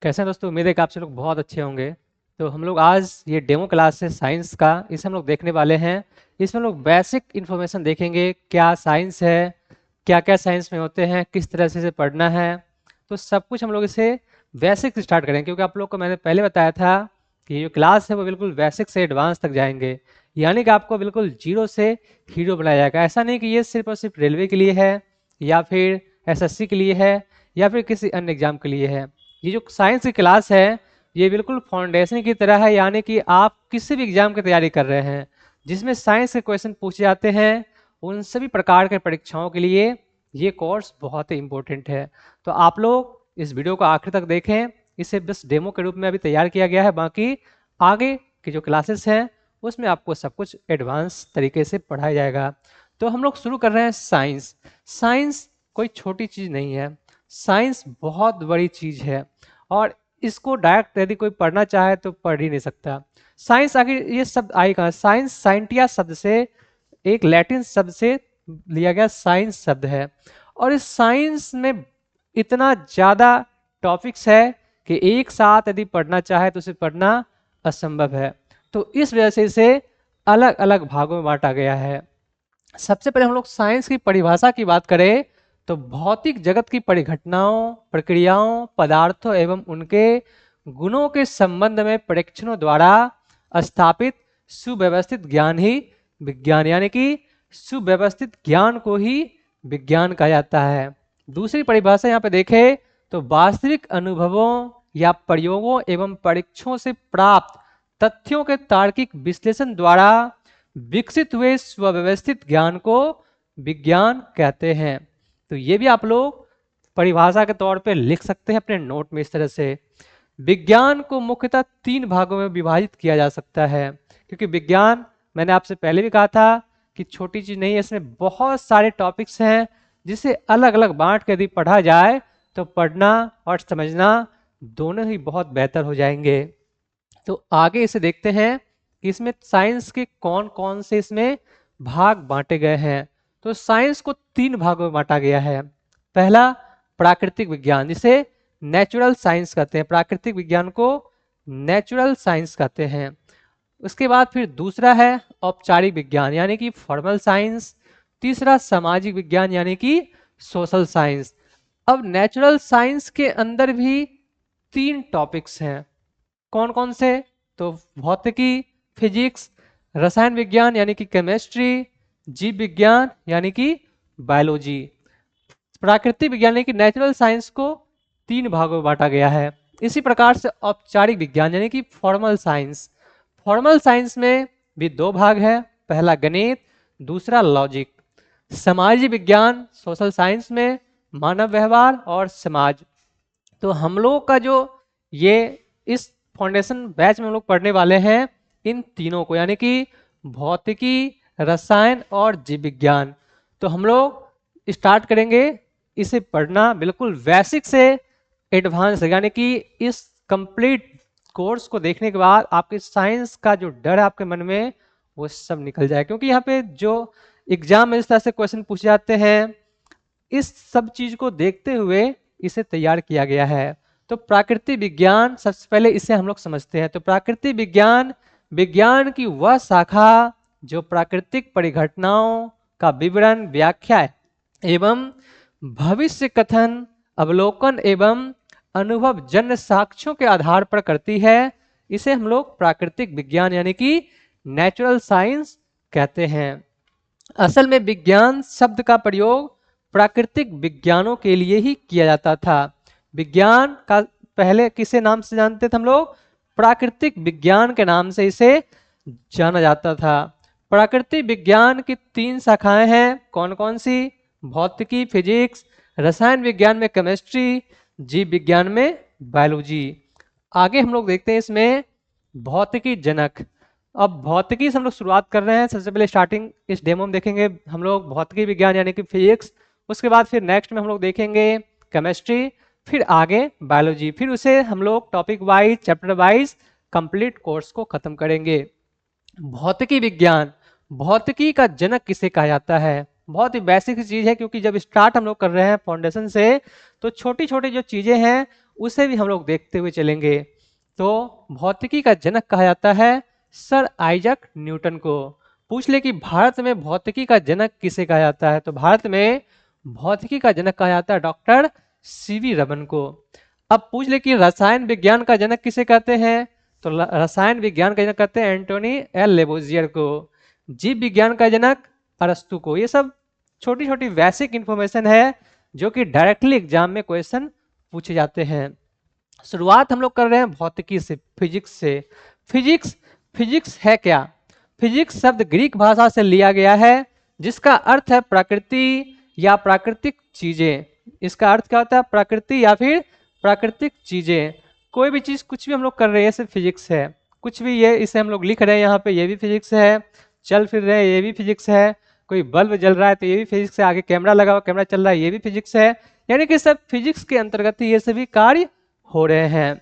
कैसे हैं दोस्तों। उम्मीद है कि आप सब लोग बहुत अच्छे होंगे। तो हम लोग आज ये डेमो क्लास है साइंस का, इसे हम लोग देखने वाले हैं। इसमें हम लोग बेसिक इन्फॉर्मेशन देखेंगे, क्या साइंस है, क्या क्या साइंस में होते हैं, किस तरह से इसे पढ़ना है। तो सब कुछ हम लोग इसे बेसिक से स्टार्ट करेंगे, क्योंकि आप लोग को मैंने पहले बताया था कि ये जो क्लास है वो बिल्कुल बेसिक से एडवांस तक जाएंगे। यानी कि आपको बिल्कुल जीरो से हीरो बनाया जाएगा। ऐसा नहीं कि ये सिर्फ और सिर्फ रेलवे के लिए है, या फिर एसएससी के लिए है, या फिर किसी अन्य एग्जाम के लिए है। ये जो साइंस की क्लास है ये बिल्कुल फाउंडेशन की तरह है। यानी कि आप किसी भी एग्जाम की तैयारी कर रहे हैं जिसमें साइंस के क्वेश्चन पूछे जाते हैं, उन सभी प्रकार के परीक्षाओं के लिए ये कोर्स बहुत ही इंपॉर्टेंट है। तो आप लोग इस वीडियो को आखिर तक देखें। इसे बस डेमो के रूप में अभी तैयार किया गया है, बाकी आगे की जो क्लासेस हैं उसमें आपको सब कुछ एडवांस तरीके से पढ़ाया जाएगा। तो हम लोग शुरू कर रहे हैं साइंस। साइंस कोई छोटी चीज़ नहीं है, साइंस बहुत बड़ी चीज़ है, और इसको डायरेक्ट यदि कोई पढ़ना चाहे तो पढ़ ही नहीं सकता। साइंस आखिर ये शब्द आई कहाँ? साइंस साइंटिया शब्द से, एक लैटिन शब्द से लिया गया साइंस शब्द है। और इस साइंस में इतना ज़्यादा टॉपिक्स है कि एक साथ यदि पढ़ना चाहे तो उसे पढ़ना असंभव है। तो इस वजह से इसे अलग अलग भागों में बांटा गया है। सबसे पहले हम लोग साइंस की परिभाषा की बात करें तो भौतिक जगत की परिघटनाओं, प्रक्रियाओं, पदार्थों एवं उनके गुणों के संबंध में परीक्षणों द्वारा स्थापित सुव्यवस्थित ज्ञान ही विज्ञान, यानी कि सुव्यवस्थित ज्ञान को ही विज्ञान कहा जाता है। दूसरी परिभाषा यहाँ पे देखें तो वास्तविक अनुभवों या प्रयोगों एवं परीक्षणों से प्राप्त तथ्यों के तार्किक विश्लेषण द्वारा विकसित हुए स्वव्यवस्थित ज्ञान को विज्ञान कहते हैं। तो ये भी आप लोग परिभाषा के तौर पे लिख सकते हैं अपने नोट में। इस तरह से विज्ञान को मुख्यतः 3 भागों में विभाजित किया जा सकता है, क्योंकि विज्ञान मैंने आपसे पहले भी कहा था कि छोटी चीज नहीं है, इसमें बहुत सारे टॉपिक्स हैं जिसे अलग अलग बांट के यदि पढ़ा जाए तो पढ़ना और समझना दोनों ही बहुत बेहतर हो जाएंगे। तो आगे इसे देखते हैं कि इसमें साइंस के कौन कौन से इसमें भाग बांटे गए हैं। तो साइंस को 3 भागों में बांटा गया है। पहला प्राकृतिक विज्ञान, जिसे नेचुरल साइंस कहते हैं, प्राकृतिक विज्ञान को नेचुरल साइंस कहते हैं। उसके बाद फिर दूसरा है औपचारिक विज्ञान यानी कि फॉर्मल साइंस। तीसरा सामाजिक विज्ञान यानी कि सोशल साइंस। अब नेचुरल साइंस के अंदर भी 3 टॉपिक्स हैं। कौन कौन से? तो भौतिकी, फिजिक्स, रसायन विज्ञान यानी कि केमिस्ट्री, जीव विज्ञान यानी कि बायोलॉजी। प्राकृतिक विज्ञान यानी कि नेचुरल साइंस को 3 भागों में बांटा गया है। इसी प्रकार से औपचारिक विज्ञान यानी कि फॉर्मल साइंस, फॉर्मल साइंस में भी 2 भाग है, पहला गणित, दूसरा लॉजिक। सामाजिक विज्ञान सोशल साइंस में मानव व्यवहार और समाज। तो हम लोग का जो ये इस फाउंडेशन बैच में हम लोग पढ़ने वाले हैं इन तीनों को, यानी कि भौतिकी, रसायन और जीव विज्ञान। तो हम लोग स्टार्ट करेंगे इसे पढ़ना बिल्कुल बेसिक से एडवांस, यानी कि इस कंप्लीट कोर्स को देखने के बाद आपके साइंस का जो डर है आपके मन में वो सब निकल जाए। क्योंकि यहाँ पे जो एग्जाम में इस तरह से क्वेश्चन पूछे जाते हैं, इस सब चीज को देखते हुए इसे तैयार किया गया है। तो प्राकृतिक विज्ञान, सबसे पहले इसे हम लोग समझते हैं। तो प्राकृतिक विज्ञान विज्ञान की वह शाखा जो प्राकृतिक परिघटनाओं का विवरण, व्याख्या एवं भविष्य कथन, अवलोकन एवं अनुभव जन्य साक्ष्यों के आधार पर करती है, इसे हम लोग प्राकृतिक विज्ञान यानी कि नेचुरल साइंस कहते हैं। असल में विज्ञान शब्द का प्रयोग प्राकृतिक विज्ञानों के लिए ही किया जाता था। विज्ञान का पहले किसे नाम से जानते थे हम लोग? प्राकृतिक विज्ञान के नाम से इसे जाना जाता था। प्राकृतिक विज्ञान की 3 शाखाएं हैं। कौन कौन सी? भौतिकी, फिजिक्स, रसायन विज्ञान में केमिस्ट्री, जीव विज्ञान में बायोलॉजी। आगे हम लोग देखते हैं इसमें भौतिकी जनक। अब भौतिकी से हम लोग शुरुआत कर रहे हैं। सबसे पहले स्टार्टिंग इस डेमो में देखेंगे हम लोग भौतिकी विज्ञान यानी कि फिजिक्स, उसके बाद फिर नेक्स्ट में हम लोग देखेंगे केमिस्ट्री, फिर आगे बायोलॉजी, फिर उसे हम लोग topic wise, chapter wise complete course को खत्म करेंगे। भौतिकी विज्ञान, भौतिकी का जनक किसे कहा जाता है? बहुत ही बेसिक चीज है, क्योंकि जब स्टार्ट हम लोग कर रहे हैं फाउंडेशन से तो छोटी छोटी जो चीजें हैं उसे भी हम लोग देखते हुए चलेंगे। तो भौतिकी का जनक कहा जाता है सर आइजक न्यूटन को। पूछ ले कि भारत में भौतिकी का जनक किसे कहा जाता है, तो भारत में भौतिकी का जनक कहा जाता है डॉक्टर सीवी रमन को। अब पूछ ले कि रसायन विज्ञान का जनक किसे कहते हैं, तो रसायन विज्ञान का जनक कहते हैं एंटोनी एल लेबोजियर को। जीव विज्ञान का जनक अरस्तु को। ये सब छोटी छोटी बेसिक इंफॉर्मेशन है जो कि डायरेक्टली एग्जाम में क्वेश्चन पूछे जाते हैं। शुरुआत हम लोग कर रहे हैं भौतिकी से, फिजिक्स से। फिजिक्स है क्या? फिजिक्स शब्द ग्रीक भाषा से लिया गया है जिसका अर्थ है प्रकृति या प्राकृतिक चीजें। इसका अर्थ क्या होता है? प्रकृति या फिर प्राकृतिक चीजें। कोई भी चीज, कुछ भी हम लोग कर रहे हैं सिर्फ फिजिक्स है। कुछ भी ये इसे हम लोग लिख रहे हैं यहाँ पे, ये भी फिजिक्स है। चल फिर रहे हैं, ये भी फिजिक्स है। कोई बल्ब जल रहा है तो ये भी फिजिक्स है। आगे कैमरा लगा हुआ, कैमरा चल रहा है, ये भी फिजिक्स है। यानी कि सब फिजिक्स के अंतर्गत ही ये सभी कार्य हो रहे हैं।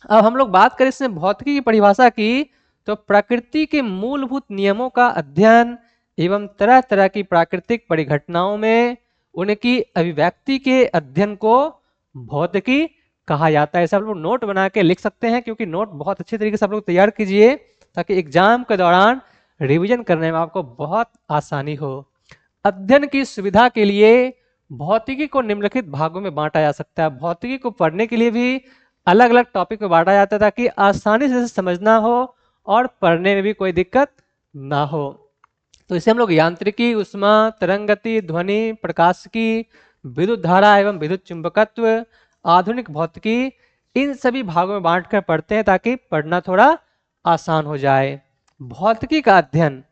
अब हम लोग बात करें इसमें भौतिकी की परिभाषा की, तो प्रकृति के मूलभूत नियमों का अध्ययन एवं तरह तरह की प्राकृतिक परिघटनाओं में उनकी अभिव्यक्ति के अध्ययन को भौतिकी कहा जाता है। ऐसा आप लोग नोट बना के लिख सकते हैं, क्योंकि नोट बहुत अच्छे तरीके से आप लोग तैयार कीजिए ताकि एग्जाम के दौरान रिवीजन करने में आपको बहुत आसानी हो। अध्ययन की सुविधा के लिए भौतिकी को निम्नलिखित भागों में बांटा जा सकता है। भौतिकी को पढ़ने के लिए भी अलग अलग टॉपिक में बांटा जाता है ताकि आसानी से समझना हो और पढ़ने में भी कोई दिक्कत ना हो। तो इसे हम लोग यांत्रिकी, उष्मा, तरंगति, ध्वनि, प्रकाशिकी, विद्युत धारा एवं विद्युत चुंबकत्व, आधुनिक भौतिकी, इन सभी भागों में बांटकर पढ़ते हैं ताकि पढ़ना थोड़ा आसान हो जाए। भौतिकी का अध्ययन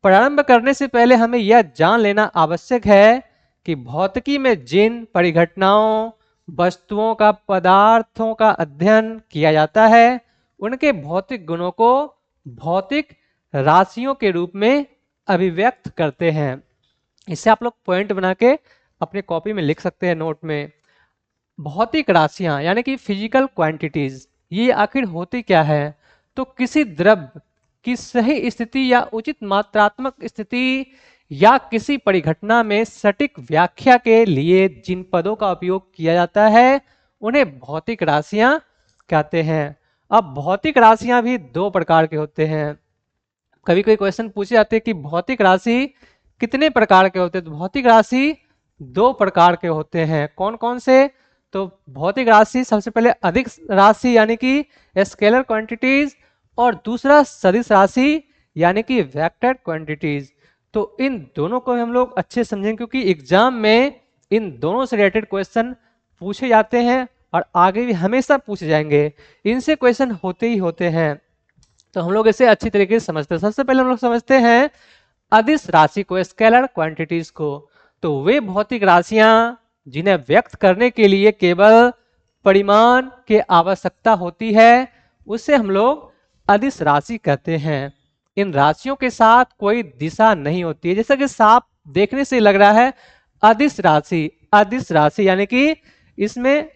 प्रारंभ करने से पहले हमें यह जान लेना आवश्यक है कि भौतिकी में जिन परिघटनाओं, वस्तुओं का, पदार्थों का अध्ययन किया जाता है उनके भौतिक गुणों को भौतिक राशियों के रूप में अभिव्यक्त करते हैं। इसे आप लोग पॉइंट बना के अपने कॉपी में लिख सकते हैं नोट में। भौतिक राशियां यानी कि फिजिकल क्वांटिटीज, ये आखिर होती क्या है? तो किसी द्रव्य की सही स्थिति या उचित मात्रात्मक स्थिति या किसी परिघटना में सटीक व्याख्या के लिए जिन पदों का उपयोग किया जाता है उन्हें भौतिक राशियां कहते हैं। अब भौतिक राशियां भी दो प्रकार के होते हैं। कभी कोई क्वेश्चन पूछे जाते हैं कि भौतिक राशि कितने प्रकार के होते हैं, तो भौतिक राशि दो प्रकार के होते हैं। कौन कौन से? तो भौतिक राशि सबसे पहले अधिक राशि यानी कि स्केलर क्वांटिटीज, और दूसरा सदिश राशि यानी कि वेक्टर क्वांटिटीज। तो इन दोनों को हम लोग अच्छे समझेंगे क्योंकि एग्जाम में इन दोनों से रिलेटेड क्वेश्चन पूछे जाते हैं और आगे भी हमेशा पूछे जाएंगे। इनसे क्वेश्चन होते ही होते हैं, तो हम लोग इसे अच्छी तरीके से समझते हैं। सबसे पहले हम लोग समझते हैं अदिश राशि को, स्केलर क्वांटिटीज को। तो वे भौतिक राशियां जिन्हें व्यक्त करने के लिए केवल परिमाण की आवश्यकता होती है उसे हम लोग अदिश राशि कहते हैं। इन राशियों के साथ कोई दिशा नहीं होती है, जैसा कि साफ देखने से लग रहा है। अदिश राशि, अदिश राशि यानी कि इसमें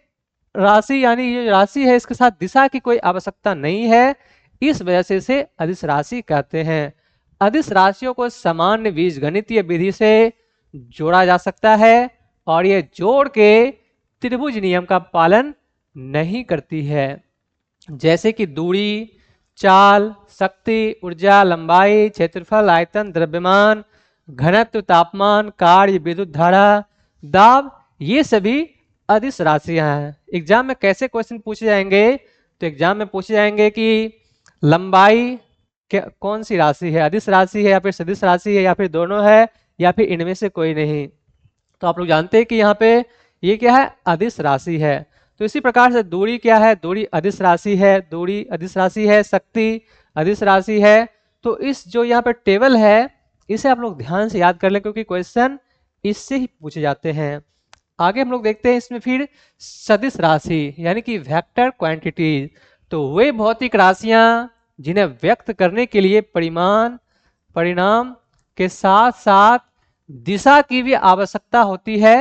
राशि यानी ये राशि है, इसके साथ दिशा की कोई आवश्यकता नहीं है, इस वजह से इसे अदिश राशि कहते हैं। अदिश राशियों को सामान्य बीजगणितीय विधि से जोड़ा जा सकता है और ये जोड़ के त्रिभुज नियम का पालन नहीं करती है, जैसे कि दूरी, चाल, शक्ति, ऊर्जा, लंबाई, क्षेत्रफल, आयतन, द्रव्यमान, घनत्व, तापमान, कार्य, विद्युत धारा, दाब, ये सभी अदिश राशियां हैं। एग्जाम में कैसे क्वेश्चन पूछे जाएंगे? तो एग्जाम में पूछे जाएंगे कि लंबाई कौन सी राशि है, अदिश राशि है या फिर सदिश राशि है या फिर दोनों है या फिर इनमें से कोई नहीं। तो आप लोग जानते हैं कि यहाँ पे ये क्या है, अदिश राशि है। तो इसी प्रकार से दूरी क्या है, दूरी अदिश राशि है, दूरी अदिश राशि है, शक्ति अदिश राशि है। तो इस जो यहाँ पे टेबल है इसे आप लोग ध्यान से याद कर लें क्योंकि क्वेश्चन इससे ही पूछे जाते हैं। आगे हम लोग देखते हैं इसमें फिर सदिश राशि यानी कि वेक्टर क्वांटिटीज। तो वे भौतिक राशियां जिन्हें व्यक्त करने के लिए परिमाण, परिणाम के साथ साथ दिशा की भी आवश्यकता होती है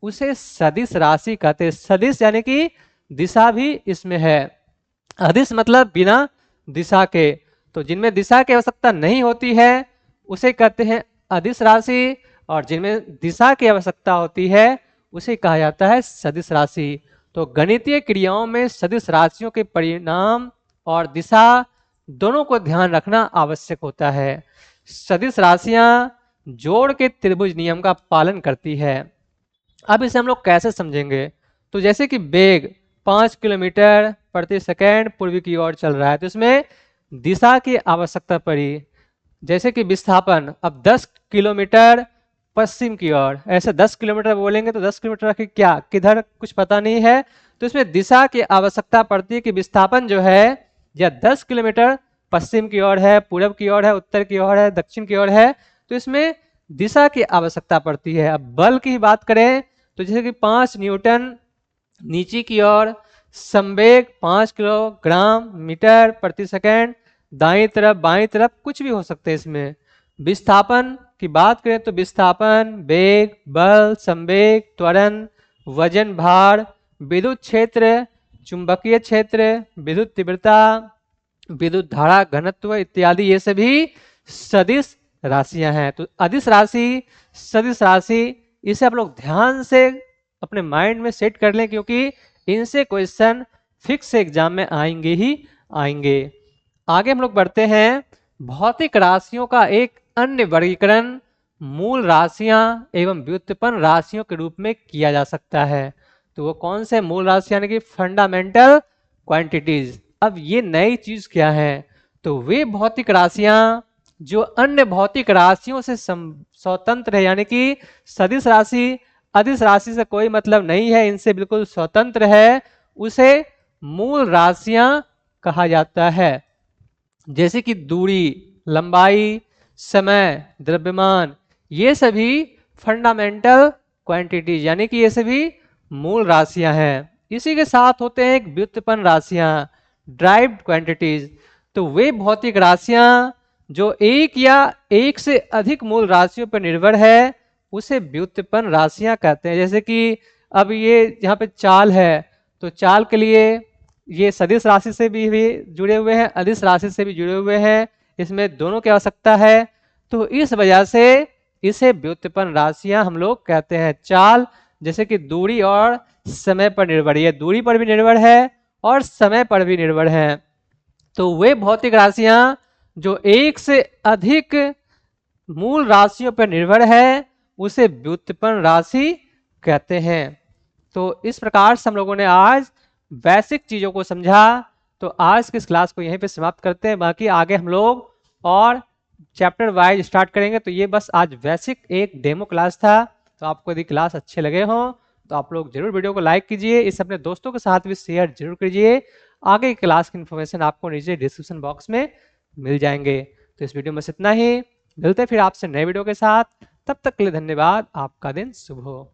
उसे सदिश राशि कहते हैं। सदिश यानी कि दिशा भी इसमें है, अदिश मतलब बिना दिशा के। तो जिनमें दिशा की आवश्यकता नहीं होती है उसे कहते हैं अदिश राशि, और जिनमें दिशा की आवश्यकता होती है उसे कहा जाता है सदिश राशि। तो गणितीय क्रियाओं में सदिश राशियों के परिणाम और दिशा दोनों को ध्यान रखना आवश्यक होता है। सदिश राशियां जोड़ के त्रिभुज नियम का पालन करती है। अब इसे हम लोग कैसे समझेंगे? तो जैसे कि वेग 5 किलोमीटर प्रति सेकंड पूर्वी की ओर चल रहा है, तो इसमें दिशा की आवश्यकता पड़ी। जैसे कि विस्थापन अब 10 किलोमीटर पश्चिम की ओर, ऐसे 10 किलोमीटर बोलेंगे तो 10 किलोमीटर की क्या किधर कुछ पता नहीं है, तो इसमें दिशा की आवश्यकता पड़ती है कि विस्थापन जो है या 10 किलोमीटर पश्चिम की ओर है, पूरब की ओर है, उत्तर की ओर है, दक्षिण की ओर है, तो इसमें दिशा की आवश्यकता पड़ती है। अब बल की बात करें तो जैसे कि 5 न्यूटन नीचे की ओर, संवेग 5 किलोग्राम मीटर प्रति सेकंड, दाईं तरफ बाईं तरफ कुछ भी हो सकते हैं। इसमें विस्थापन की बात करें तो विस्थापन, वेग, बल, संवेग, त्वरण, वजन, भार, विद्युत क्षेत्र, चुंबकीय क्षेत्र, विद्युत तीव्रता, विद्युत धारा घनत्व इत्यादि ये सभी सदिश राशियां हैं। तो अदिश राशि, सदिश राशि, इसे आप लोग ध्यान से अपने माइंड में सेट कर लें, क्योंकि इनसे क्वेश्चन फिक्स एग्जाम में आएंगे ही आएंगे। आगे हम लोग बढ़ते हैं। भौतिक राशियों का एक अन्य वर्गीकरण मूल राशियां एवं व्युत्पन्न राशियों के रूप में किया जा सकता है। तो वो कौन से मूल राशियां, यानी कि फंडामेंटल क्वांटिटीज। अब ये नई चीज क्या है? तो वे भौतिक राशियां जो अन्य भौतिक राशियों से स्वतंत्र है, यानी कि सदिश राशि अदिश राशि से कोई मतलब नहीं है, इनसे बिल्कुल स्वतंत्र है, उसे मूल राशियां कहा जाता है। जैसे कि दूरी, लंबाई, समय, द्रव्यमान, ये सभी फंडामेंटल क्वांटिटीज यानी कि ये सभी मूल राशियां हैं। इसी के साथ होते हैं एक व्युत्पन्न राशियां, ड्राइव्ड क्वांटिटीज। तो वे भौतिक राशियां जो एक या एक से अधिक मूल राशियों पर निर्भर है, उसे व्युत्पन्न राशियां कहते हैं। जैसे कि अब ये यहाँ पे चाल है, तो चाल के लिए ये सदिश राशि से भी जुड़े हुए हैं, अदिश राशि से भी जुड़े हुए हैं, इसमें दोनों की आवश्यकता है। तो इस वजह से इसे व्युत्पन्न राशियां हम लोग कहते हैं। चाल जैसे कि दूरी और समय पर निर्भर, ये दूरी पर भी निर्भर है और समय पर भी निर्भर है। तो वे भौतिक राशियां जो एक से अधिक मूल राशियों पर निर्भर है, उसे व्युत्पन्न राशि कहते हैं। तो इस प्रकार से हम लोगों ने आज बेसिक चीजों को समझा। तो आज की इस क्लास को यहीं पे समाप्त करते हैं, बाकी आगे हम लोग और चैप्टर वाइज स्टार्ट करेंगे। तो ये बस आज बेसिक एक डेमो क्लास था। तो आपको यदि क्लास अच्छे लगे हों तो आप लोग जरूर वीडियो को लाइक कीजिए, इसे अपने दोस्तों के साथ भी शेयर जरूर कीजिए। आगे की क्लास की इन्फॉर्मेशन आपको नीचे डिस्क्रिप्शन बॉक्स में मिल जाएंगे। तो इस वीडियो में इतना ही, मिलते हैं फिर आपसे नए वीडियो के साथ। तब तक के लिए धन्यवाद। आपका दिन शुभ हो।